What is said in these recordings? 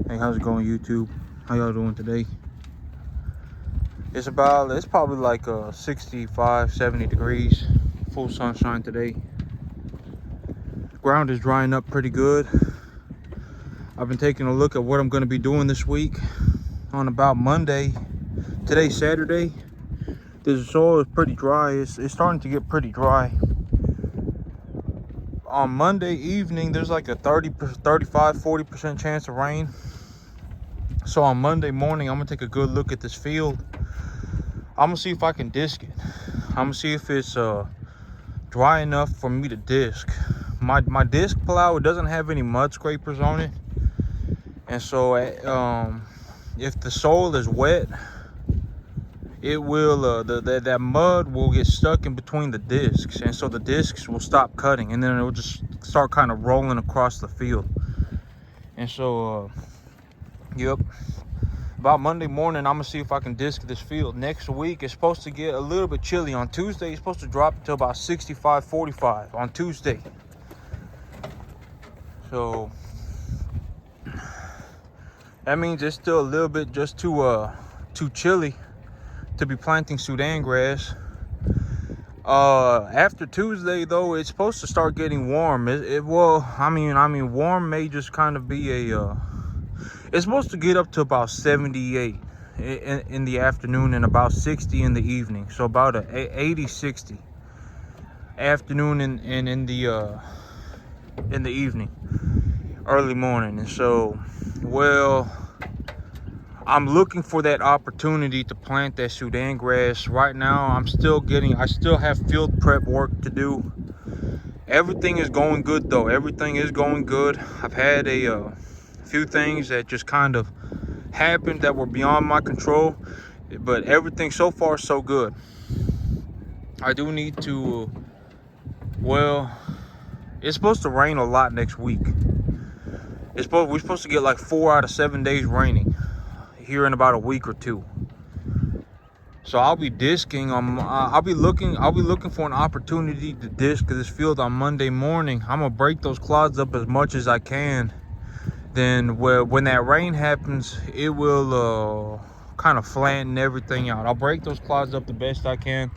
Hey, how's it going, YouTube? How y'all doing today? It's probably like 65, 70 degrees. Full sunshine today. Ground is drying up pretty good. I've been taking a look at what I'm going to be doing this week. On about Monday, today's Saturday, the soil is pretty dry. It's starting to get pretty dry. On Monday evening, there's like a 40% chance of rain. So on Monday morning, I'm gonna take a good look at this field. I'm gonna see if I can disc it. I'm gonna see if it's dry enough for me to disc. My disc plow, it doesn't have any mud scrapers on it, and so if the soil is wet, it will that mud will get stuck in between the discs, and so the discs will stop cutting, and then it will just start kind of rolling across the field. And so yep, about Monday morning, I'm gonna see if I can disc this field. Next week, it's supposed to get a little bit chilly. On Tuesday, it's supposed to drop to about 65, 45 on Tuesday. So that means it's still a little bit just too chilly to be planting Sudan grass. After Tuesday, though, it's supposed to start getting warm. Warm may just kind of be it's supposed to get up to about 78 in the afternoon and about 60 in the evening. So about a 80, 60 afternoon and in the evening, early morning. And so, well, I'm looking for that opportunity to plant that Sudan grass. Right now, I still have field prep work to do. Everything is going good, though. Everything is going good. I've had a few things that just kind of happened that were beyond my control, but everything so far so good. I do need to, well, it's supposed to rain a lot next week. We're supposed to get like 4 out of 7 days raining here in about a week or two. So I'll be disking. I'll be looking for an opportunity to disc this field on Monday morning. I'm gonna break those clods up as much as I can. Then when that rain happens, it will kind of flatten everything out. I'll break those clods up the best I can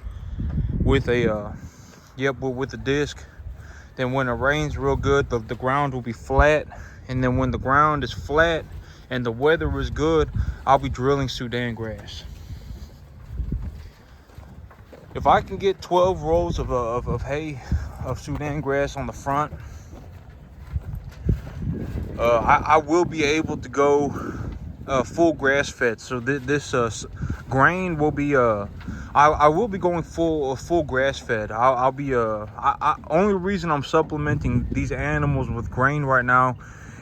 with a with the disc. Then when it rains real good, the ground will be flat. And then when the ground is flat and the weather is good, I'll be drilling Sudan grass. If I can get 12 rows of hay of Sudan grass on the front, I will be able to go full grass fed. So this grain will be I will be going full grass fed. I'll be only reason I'm supplementing these animals with grain right now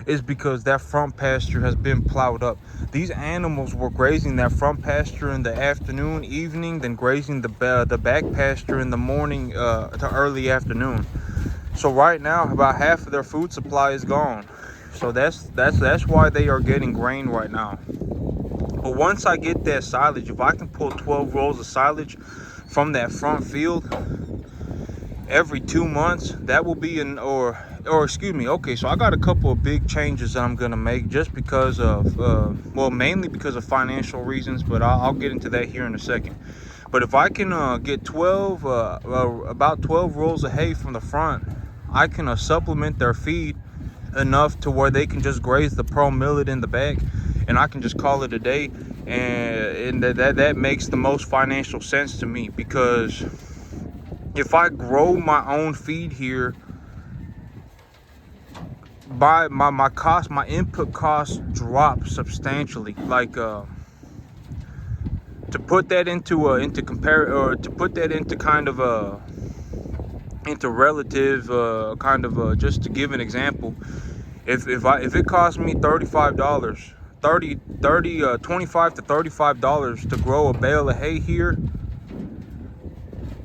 is because that front pasture has been plowed up. These animals were grazing that front pasture in the afternoon, evening, then grazing the back pasture in the morning to early afternoon. So right now, about half of their food supply is gone. So that's why they are getting grain right now. But once I get that silage, if I can pull 12 rows of silage from that front field every 2 months, that will be okay, so I got a couple of big changes that I'm gonna make just because of mainly because of financial reasons, but I'll get into that here in a second. But if I can get about 12 rolls of hay from the front, I can supplement their feed enough to where they can just graze the pearl millet in the back, and I can just call it a day. And that makes the most financial sense to me, because if I grow my own feed here, my input costs drop substantially. Like to put that into compare, or to put that into kind of into relative just to give an example, if it costs me $35, $25 to $35 to grow a bale of hay here,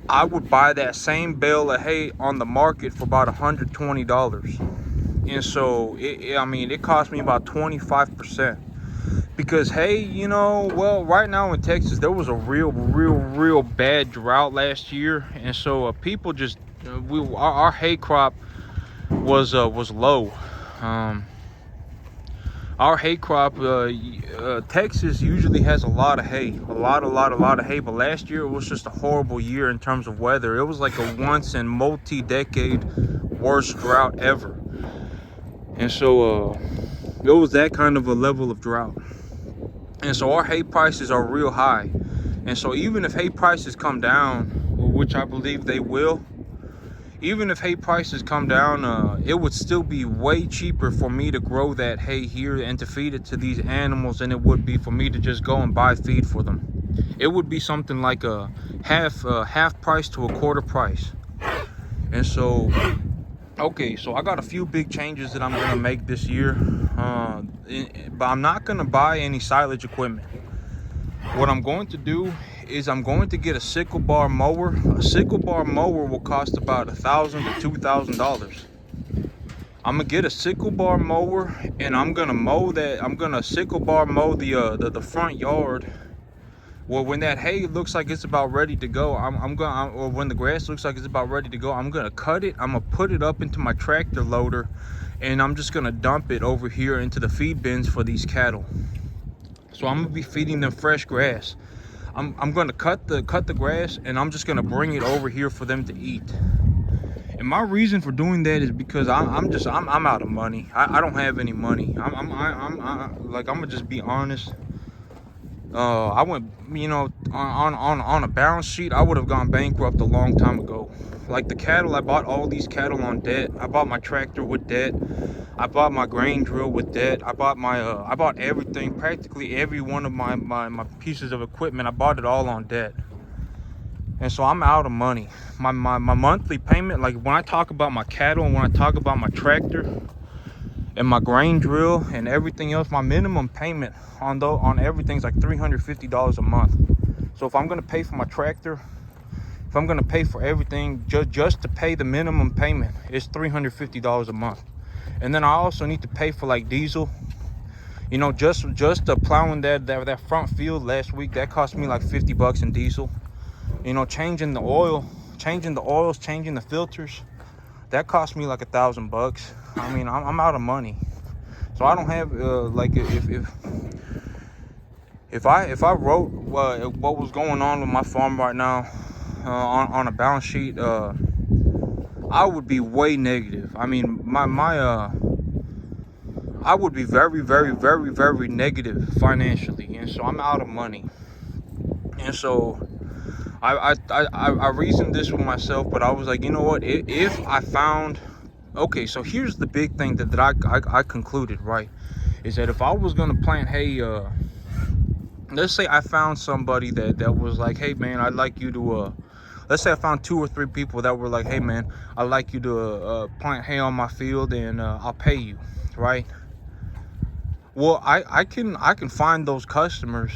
I would buy that same bale of hay on the market for about $120. And so it cost me about 25, because hay, right now in Texas, there was a real bad drought last year, and so people just our hay crop was low. Our hay crop, Texas usually has a lot of hay, a lot of hay. But last year it was just a horrible year in terms of weather. It was like a once in multi-decade worst drought ever. And so it was that kind of a level of drought. And so our hay prices are real high. And so even if hay prices come down, which I believe they will, even if hay prices come down, it would still be way cheaper for me to grow that hay here and to feed it to these animals than it would be for me to just go and buy feed for them. It would be something like a half price to a quarter price. And so, okay, so I got a few big changes that I'm gonna make this year, but I'm not gonna buy any silage equipment. What I'm going to do is I'm going to get a sickle bar mower. A sickle bar mower will cost about $1,000 to $2,000. I'm gonna get a sickle bar mower and I'm gonna mow that. I'm gonna sickle bar mow the front yard. Well, when that hay looks like it's about ready to go, or when the grass looks like it's about ready to go, I'm gonna cut it. I'm gonna put it up into my tractor loader, and I'm just gonna dump it over here into the feed bins for these cattle. So I'm gonna be feeding them fresh grass. I'm gonna cut the grass, and I'm just gonna bring it over here for them to eat. And my reason for doing that is because I'm out of money. I don't have any money. I'm gonna just be honest. I went, you know, on a balance sheet, I would have gone bankrupt a long time ago. Like the cattle, I bought all these cattle on debt. I bought my tractor with debt. I bought my grain drill with debt. I bought everything, practically every one of my pieces of equipment. I bought it all on debt. And so I'm out of money. My monthly payment, like when I talk about my cattle and when I talk about my tractor and my grain drill and everything else, my minimum payment on everything's like $350 a month. So if I'm gonna pay for my tractor, if I'm gonna pay for everything, just to pay the minimum payment, it's $350 a month. And then I also need to pay for like diesel. You know, just plowing that front field last week, that cost me like $50 in diesel. You know, changing the oils, changing the filters, that cost me like $1,000. I mean, I'm out of money. So I don't have like if I wrote what was going on with my farm right now on a balance sheet, I would be way negative. I mean, I would be very negative financially, and so I'm out of money. And so I reasoned this with myself, but I was like, you know what? If I found, okay, so here's the big thing that I concluded, right? Is that if I was gonna plant hay, let's say I found somebody that was like, hey man, I'd like you to, let's say I found 2 or 3 people that were like, hey man, I'd like you to plant hay on my field, and I'll pay you, right? Well, I can find those customers,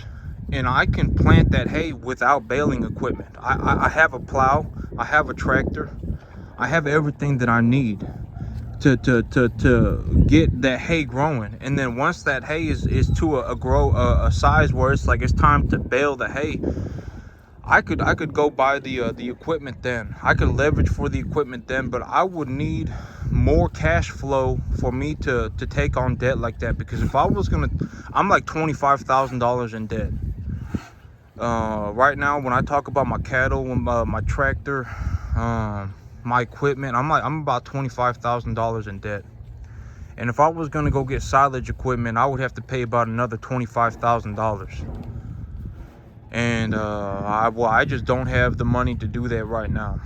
and I can plant that hay without baling equipment. I have a plow, I have a tractor, I have everything that I need to get that hay growing. And then once that hay is to a size where it's like it's time to bale the hay, I could go buy the equipment then. I could leverage for the equipment then, but I would need more cash flow for me to take on debt like that. Because if I was gonna, I'm like $25,000 in debt right now. When I talk about my cattle, my tractor, my equipment, I'm about $25,000 in debt. And if I was gonna go get silage equipment, I would have to pay about another $25,000. And I just don't have the money to do that right now.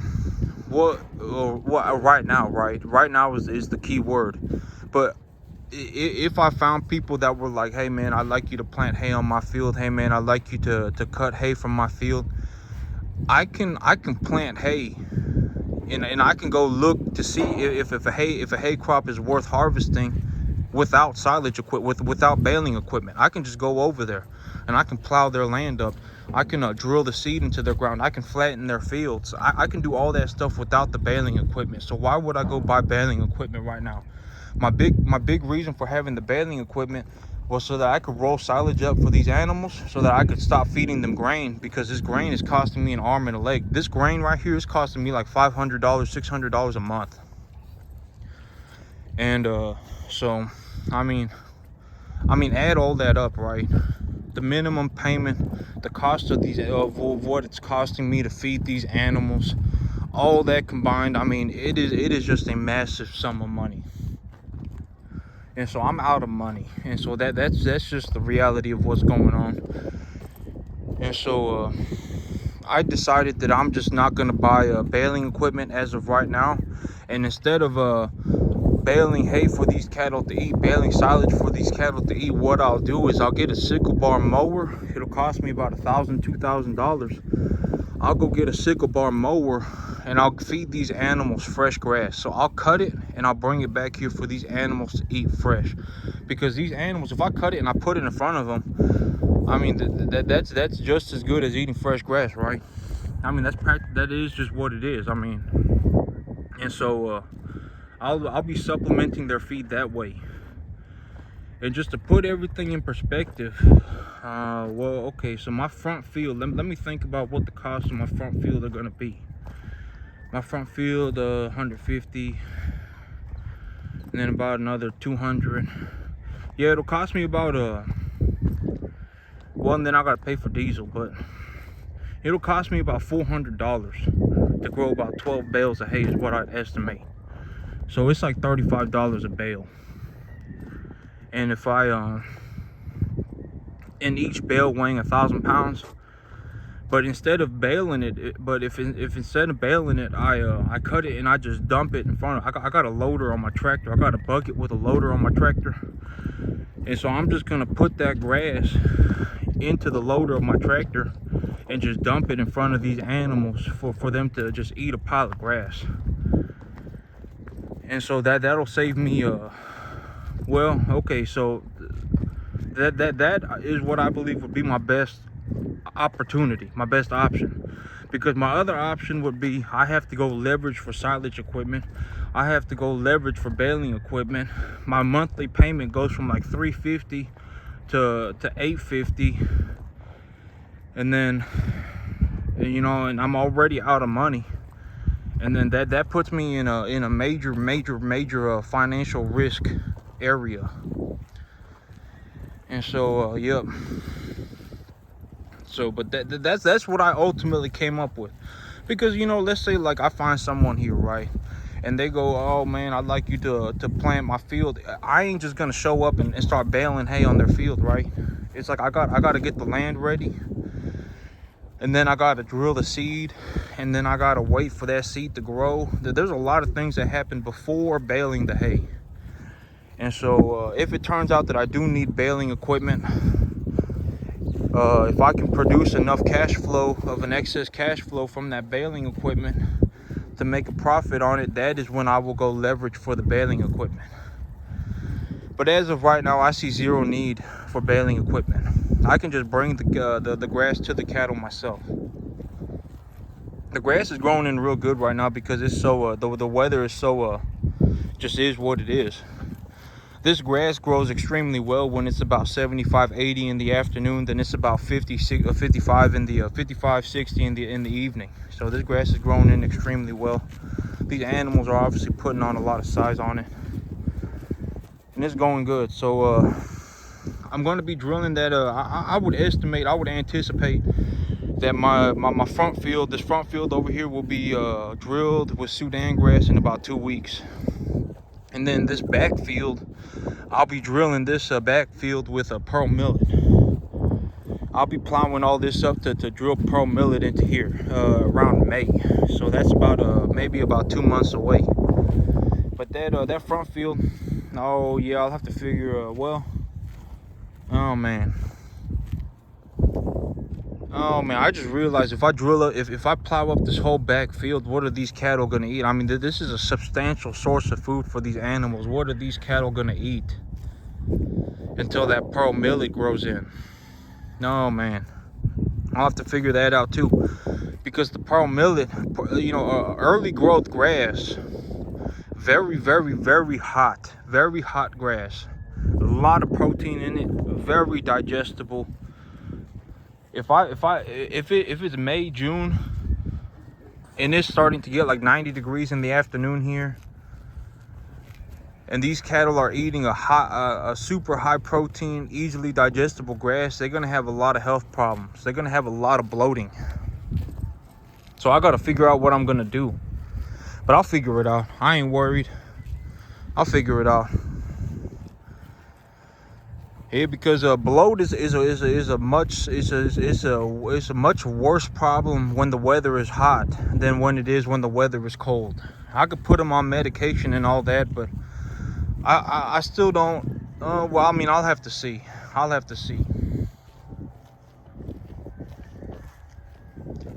Right now, right now is the key word. But if I found people that were like, hey man, I'd like you to plant hay on my field, hey man, I'd like you to cut hay from my field, I can plant hay, and I can go look to see if a hay crop is worth harvesting without silage equipment, without baling equipment. I can just go over there and I can plow their land up. I can drill the seed into their ground. I can flatten their fields. I can do all that stuff without the baling equipment. So why would I go buy baling equipment right now? My big reason for having the baling equipment was so that I could roll silage up for these animals, so that I could stop feeding them grain, because this grain is costing me an arm and a leg. This grain right here is costing me like $500, $600 a month. And so I mean, I mean, add all that up, right? The minimum payment, the cost of these, of what it's costing me to feed these animals, all that combined, I mean, it is just a massive sum of money. And so I'm out of money, and so that's just the reality of what's going on. And so I decided that I'm just not gonna buy baling equipment as of right now, and instead of baling hay for these cattle to eat, baling silage for these cattle to eat, what I'll do is I'll get a sickle bar mower. It'll cost me about $1,000-$2,000. I'll go get a sickle bar mower and I'll feed these animals fresh grass. So I'll cut it and I'll bring it back here for these animals to eat fresh. Because these animals, if I cut it and I put it in front of them, I mean, that's just as good as eating fresh grass, right? I mean, that is just what it is. I mean, and so I'll be supplementing their feed that way. And just to put everything in perspective, well, okay, so my front field, let me think about what the cost of my front field are gonna be. My front field, 150, and then about another 200. Yeah, it'll cost me about well, and then I gotta pay for diesel, but it'll cost me about $400 to grow about 12 bales of hay is what I'd estimate. So it's like $35 a bale. And if I in each bale weighing 1,000 pounds, but instead of baling it, but if instead of baling it, I cut it and I just dump it in front of, I got a loader on my tractor. I got a bucket with a loader on my tractor, and so I'm just gonna put that grass into the loader of my tractor and just dump it in front of these animals for them to just eat a pile of grass. And so that'll save me well, okay, so that is what I believe would be my best opportunity, my best option. Because my other option would be I have to go leverage for silage equipment, I have to go leverage for baling equipment. My monthly payment goes from like $350 to $850, and then, you know, and I'm already out of money. And then that puts me in a major financial risk area. And so yep. So but that's what I ultimately came up with. Because, you know, let's say like I find someone here, right, and they go, oh man, I'd like you to plant my field. I ain't just gonna show up and start baling hay on their field, right? It's like I gotta get the land ready, and then I gotta drill the seed, and then I gotta wait for that seed to grow. There's a lot of things that happen before baling the hay. And so if it turns out that I do need baling equipment, if I can produce enough cash flow, of an excess cash flow from that baling equipment to make a profit on it, that is when I will go leverage for the baling equipment. But as of right now, I see zero need for baling equipment. I can just bring the grass to the cattle myself. The grass is growing in real good right now because it's so the weather is so just is what it is. This grass grows extremely well when it's about 75, 80 in the afternoon. Then it's about 50, 55 in the 55, 60 in the evening. So this grass is growing in extremely well. These animals are obviously putting on a lot of size on it, and it's going good. So I'm going to be drilling that. I would anticipate that my front field, this front field over here, will be drilled with Sudan grass in about 2 weeks. And then this back field, I'll be drilling this back field with a pearl millet. I'll be plowing all this up to drill pearl millet into here around May. So that's about maybe about 2 months away. But that front field, oh yeah, I'll have to figure well, oh man, I just realized if I drill if I plow up this whole back field, what are these cattle gonna eat? I mean, this is a substantial source of food for these animals. What are these cattle gonna eat until that pearl millet grows in? No, man, I'll have to figure that out too, because the pearl millet, you know, early growth grass, very hot grass, a lot of protein in it, very digestible. If it's May, June, and it's starting to get like 90 degrees in the afternoon here, and these cattle are eating a super high protein, easily digestible grass, they're gonna have a lot of health problems. They're gonna have a lot of bloating. So I gotta figure out what I'm gonna do. But I'll figure it out. I ain't worried. I'll figure it out. Yeah, because bloat is a much worse problem when the weather is hot than when it is when the weather is cold. I could put them on medication and all that, but I still don't. Well, I mean, I'll have to see. I'll have to see.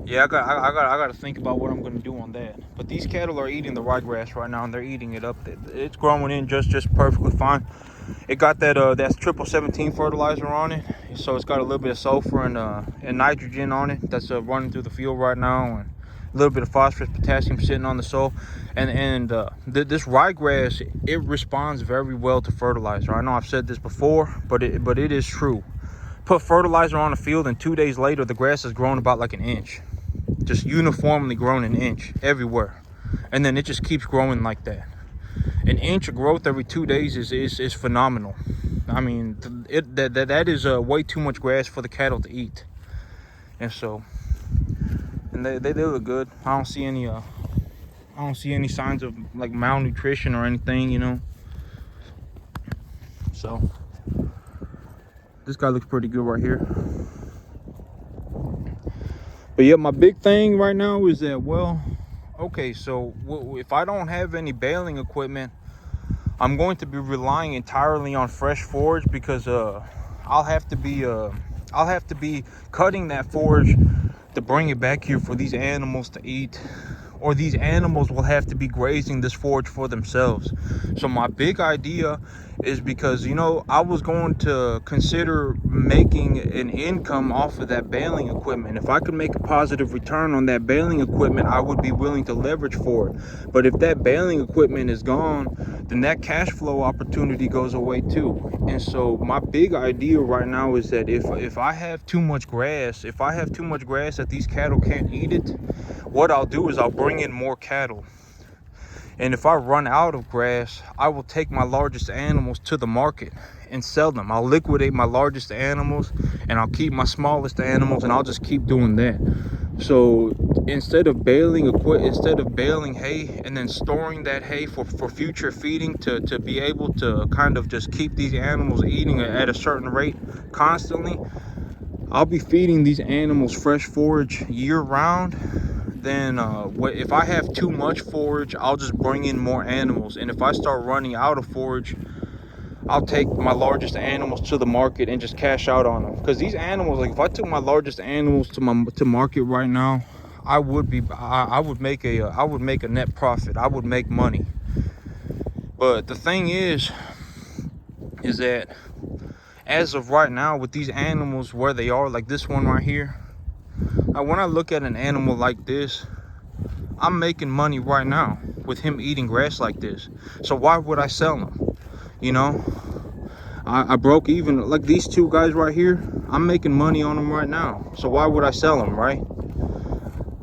Yeah, I got to think about what I'm gonna do on that. But these cattle are eating the ryegrass right now, and they're eating it up. It's growing in just perfectly fine. It got that triple 17 fertilizer on it, so it's got a little bit of sulfur and nitrogen on it. That's running through the field right now, and a little bit of phosphorus, potassium sitting on the soil. And this ryegrass, it responds very well to fertilizer. I know I've said this before, but it is true. Put fertilizer on the field, and 2 days later, the grass has grown about like an inch, just uniformly grown an inch everywhere, and then it just keeps growing like that. An inch of growth every 2 days is phenomenal. I mean, that is way too much grass for the cattle to eat. And so, and they look good. I don't see any signs of like malnutrition or anything, you know. So this guy looks pretty good right here. But yeah, my big thing right now is that, well, okay, so if I don't have any baling equipment, I'm going to be relying entirely on fresh forage, because I'll have to be cutting that forage to bring it back here for these animals to eat, or these animals will have to be grazing this forage for themselves. So my big idea is, because, you know, I was going to consider making an income off of that baling equipment. If I could make a positive return on that baling equipment, I would be willing to leverage for it. But if that baling equipment is gone, then that cash flow opportunity goes away too. And so my big idea right now is that if I have too much grass, that these cattle can't eat it, what I'll do is I'll bring in more cattle. And if I run out of grass, I will take my largest animals to the market and sell them. I'll liquidate my largest animals, and I'll keep my smallest animals, and I'll just keep doing that. So instead of baling hay and then storing that hay for future feeding, to be able to kind of just keep these animals eating at a certain rate constantly, I'll be feeding these animals fresh forage year round. Then if I have too much forage, I'll just bring in more animals. And if I start running out of forage, I'll take my largest animals to the market and just cash out on them. Because these animals, like if I took my largest animals to market right now, I would make a net profit. I would make money. But the thing is that as of right now, with these animals where they are, like this one right here, when I look at an animal like this, I'm making money right now with him eating grass like this. So why would I sell him? You know, I broke even. Like these two guys right here, I'm making money on them right now. So why would I sell them, right?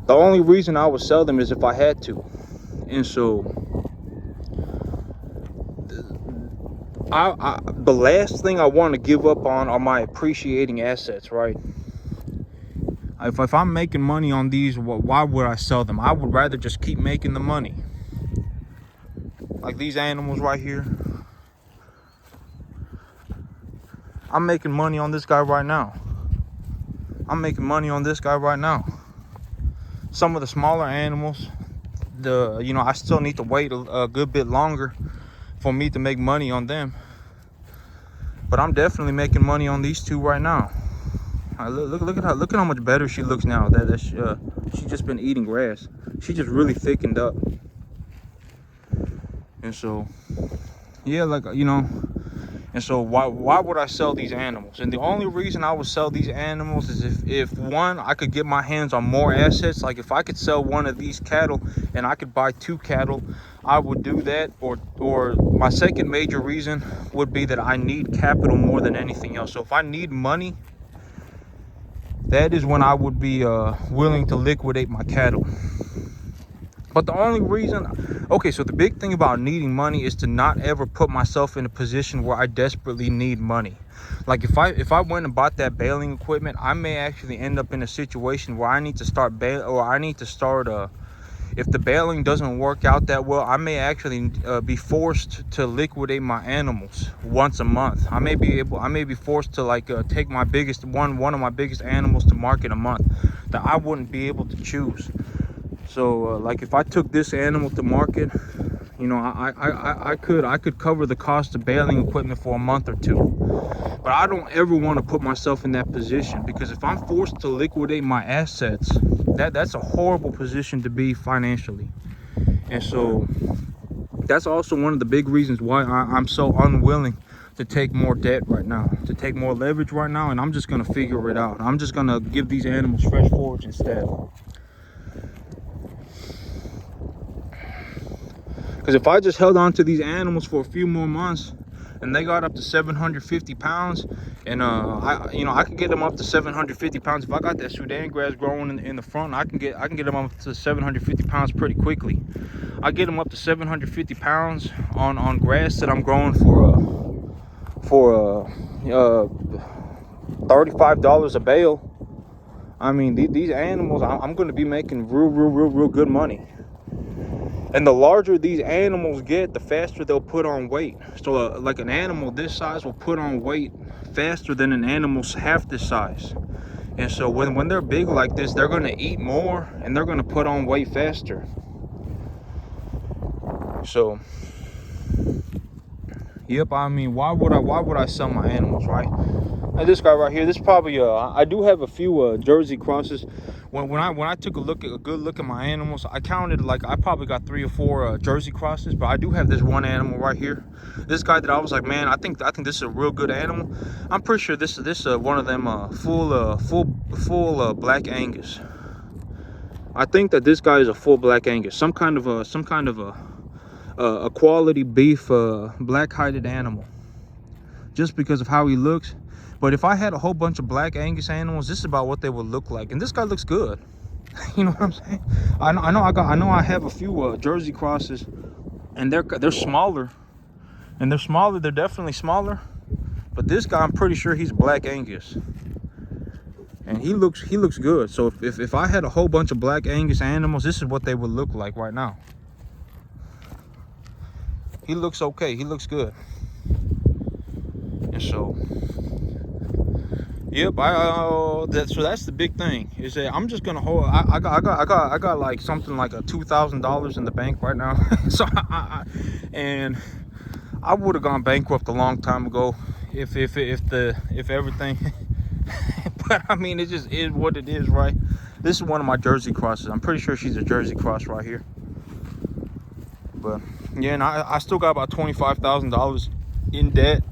The only reason I would sell them is if I had to. And so the last thing I want to give up on are my appreciating assets, right? If I'm making money on these, why would I sell them? I would rather just keep making the money. Like these animals right here, I'm making money on this guy right now. Some of the smaller animals, I still need to wait a good bit longer for me to make money on them. But I'm definitely making money on these two right now. Look at how much better she looks now. She's just been eating grass. She just really thickened up. And so, yeah, and so why would I sell these animals? And the only reason I would sell these animals is if one, I could get my hands on more assets. Like if I could sell one of these cattle and I could buy 2 cattle, I would do that. Or my second major reason would be that I need capital more than anything else. So if I need money, that is when I would be willing to liquidate my cattle. But the only reason, okay, so the big thing about needing money is to not ever put myself in a position where I desperately need money. Like if I went and bought that baling equipment, I may actually end up in a situation where I need to start if the baling doesn't work out that well, I may actually be forced to liquidate my animals once a month. I may be forced to like take my one of my biggest animals to market a month that I wouldn't be able to choose. So like if I took this animal to market, you know, I could cover the cost of baling equipment for a month or two. But I don't ever want to put myself in that position, because if I'm forced to liquidate my assets, that's a horrible position to be financially. And so that's also one of the big reasons why I'm so unwilling to take more debt right now, to take more leverage right now, and I'm just gonna figure it out. I'm just gonna give these animals fresh forage instead. Because if I just held on to these animals for a few more months and they got up to 750 pounds, and I could get them up to 750 pounds. If I got that Sudan grass growing in the front, I can get them up to 750 pounds pretty quickly. I get them up to 750 pounds on grass that I'm growing for $35 a bale. I mean, these animals, I'm going to be making real good money. And the larger these animals get, the faster they'll put on weight. So like an animal this size will put on weight faster than an animal half this size. And so when they're big like this, they're going to eat more and they're going to put on weight faster. So yep, I mean, why would I sell my animals, right? Now this guy right here, this probably I do have a few Jersey crosses. When I took a good look at my animals, I counted, like, I probably got 3 or 4 Jersey crosses, but I do have this one animal right here. This guy that I was like, man, I think this is a real good animal. I'm pretty sure this one of them full Black Angus. I think that this guy is a full Black Angus, some kind of a quality beef black-hided animal, just because of how he looks. But if I had a whole bunch of Black Angus animals, this is about what they would look like. And this guy looks good. You know what I'm saying? I know I have a few Jersey crosses, and they're smaller. And they're definitely smaller. But this guy, I'm pretty sure he's Black Angus. And he looks good. So if I had a whole bunch of Black Angus animals, this is what they would look like right now. He looks okay. He looks good. And so, yep, so that's the big thing, is that I'm just gonna hold. I got like something like $2,000 in the bank right now. So and I would have gone bankrupt a long time ago if everything. But I mean, it just is what it is, right? This is one of my Jersey crosses. I'm pretty sure she's a Jersey cross right here. But yeah, and I still got about $25,000 in debt.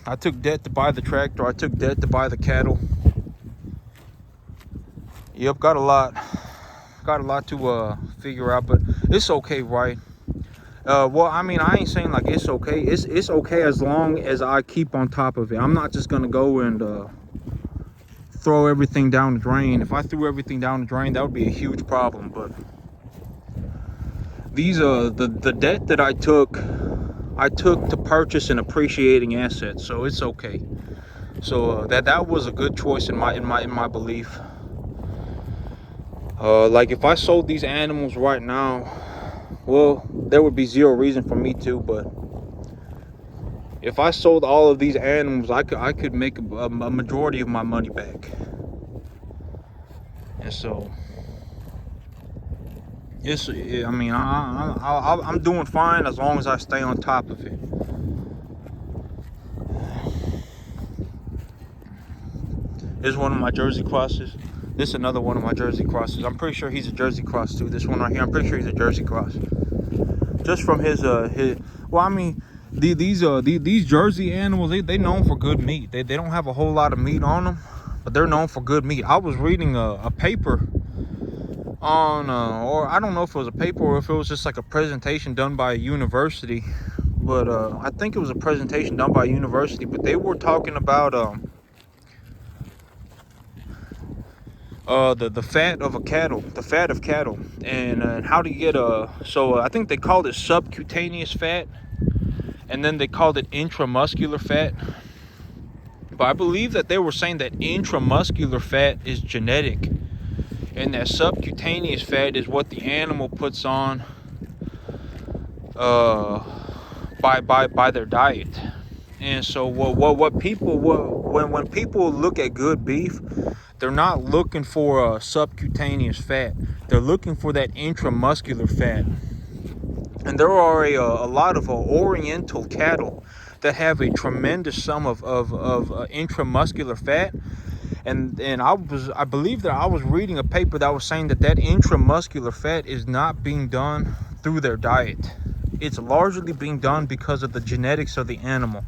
I took debt to buy the tractor. I took debt to buy the cattle. Yep, got a lot to figure out, but it's okay, right? Well, I mean, I ain't saying like it's okay. It's okay as long as I keep on top of it. I'm not just gonna go and throw everything down the drain. If I threw everything down the drain, that would be a huge problem. But these the debt that I took to purchase an appreciating asset, so it's okay. So that was a good choice in my belief. Like if I sold these animals right now, well, there would be zero reason for me to. But if I sold all of these animals, I could make a majority of my money back. And so I mean, I'm doing fine as long as I stay on top of it. This is one of my Jersey crosses. This is another one of my Jersey crosses. I'm pretty sure he's a Jersey cross too. This one right here, I'm pretty sure he's a Jersey cross. Just from his well, I mean, these Jersey animals, they known for good meat. They don't have a whole lot of meat on them, but they're known for good meat. I was reading a paper on or I don't know if it was a paper or if it was just like a presentation done by a university, but I think it was a presentation done by a university. But they were talking about the fat of a cattle, the fat of cattle, and how to get I think they called it subcutaneous fat, and then they called it intramuscular fat. But I believe that they were saying that intramuscular fat is genetic, and that subcutaneous fat is what the animal puts on by their diet. And so when people look at good beef, they're not looking for a subcutaneous fat. They're looking for that intramuscular fat. And there are a lot of Oriental cattle that have a tremendous sum of intramuscular fat. And I believe that I was reading a paper that was saying that intramuscular fat is not being done through their diet. It's largely being done because of the genetics of the animal,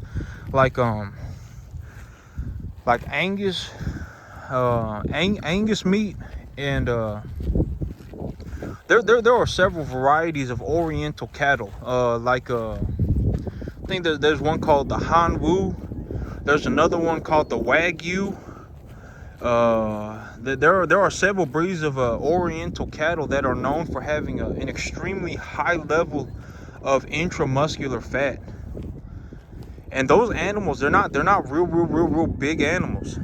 like Angus meat, and there are several varieties of Oriental cattle. I think there's one called the Hanwoo. There's another one called the Wagyu. There are several breeds of Oriental cattle that are known for having an extremely high level of intramuscular fat. And those animals, they're not real big animals.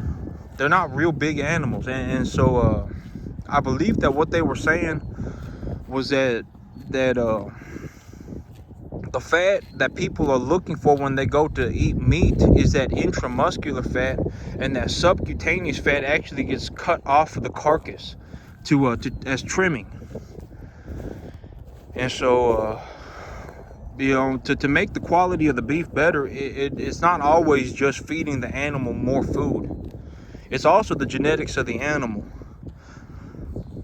They're not real big animals. And so I believe that what they were saying was that the fat that people are looking for when they go to eat meat is that intramuscular fat, and that subcutaneous fat actually gets cut off of the carcass to as trimming. And so to make the quality of the beef better, it's not always just feeding the animal more food. It's also the genetics of the animal.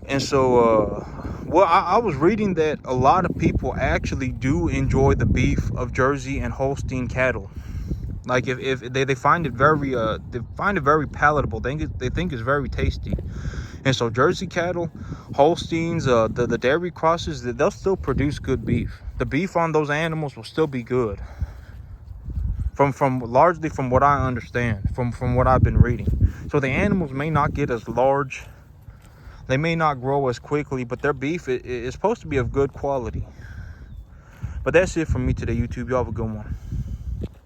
And so I was reading that a lot of people actually do enjoy the beef of Jersey and Holstein cattle. Like if they find it very palatable. They think it's very tasty. And so Jersey cattle, Holsteins, the dairy crosses, they'll still produce good beef. The beef on those animals will still be good. Largely from what I understand, from what I've been reading. So the animals may not get as large. They may not grow as quickly, but their beef is supposed to be of good quality. But that's it from me today, YouTube. Y'all have a good one.